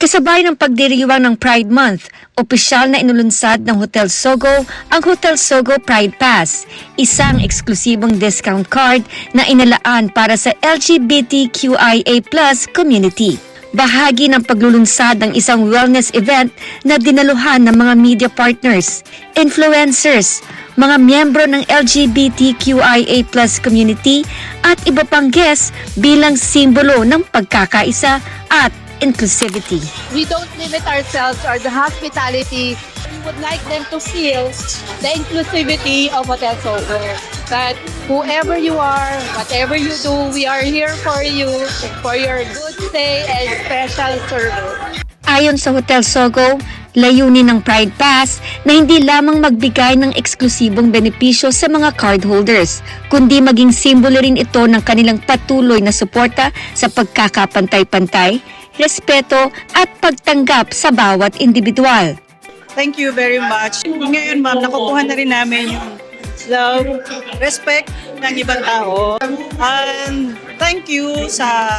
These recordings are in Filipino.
Kasabay ng pagdiriwang ng Pride Month, opisyal na inulunsad ng Hotel Sogo ang Hotel Sogo Pride Pass, isang eksklusibong discount card na inalaan para sa LGBTQIA+ community. Bahagi ng paglulunsad ng isang wellness event na dinaluhan ng mga media partners, influencers, mga miyembro ng LGBTQIA+ community at iba pang guests bilang simbolo ng pagkakaisa at inclusivity. We don't limit ourselves or the hospitality. We would like them to feel the inclusivity of Hotel Sogo. That whoever you are, whatever you do, we are here for you, for your good stay and special service. Ayon sa Hotel Sogo, layunin ng Pride Pass na hindi lamang magbigay ng eksklusibong benepisyo sa mga cardholders, kundi maging simbolo rin ito ng kanilang patuloy na suporta sa pagkakapantay-pantay, respeto at pagtanggap sa bawat individual. Thank you very much. Ngayon ma'am, nakukuha na rin namin yung love, respect ng ibang tao. And thank you sa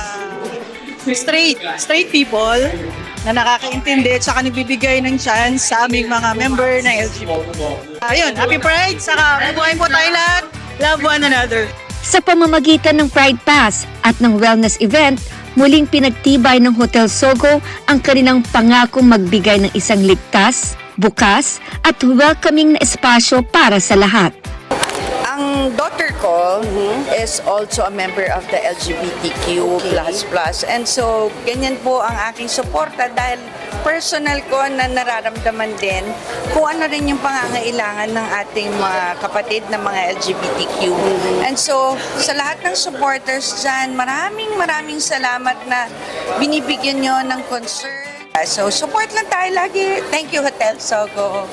straight people na nakakaintindi at saka nagbibigay ng chance sa aming mga member ng LGBT. Ayun, happy Pride! Saka mabuhay po tayo lahat. Love one another. Sa pamamagitan ng Pride Pass at ng wellness event, muling pinagtibay ng Hotel Sogo ang kanilang pangakong magbigay ng isang ligtas, bukas at welcoming na espasyo para sa lahat. Ang daughter ko is also a member of the LGBTQ++. And so, ganyan po ang aking suporta dahil personal ko na nararamdaman din kung ano rin yung pangangailangan ng ating mga kapatid na mga LGBTQ. And so, sa lahat ng supporters dyan, maraming salamat na binibigyan nyo ng concern. So, support lang tayo lagi. Thank you, Hotel Sogo.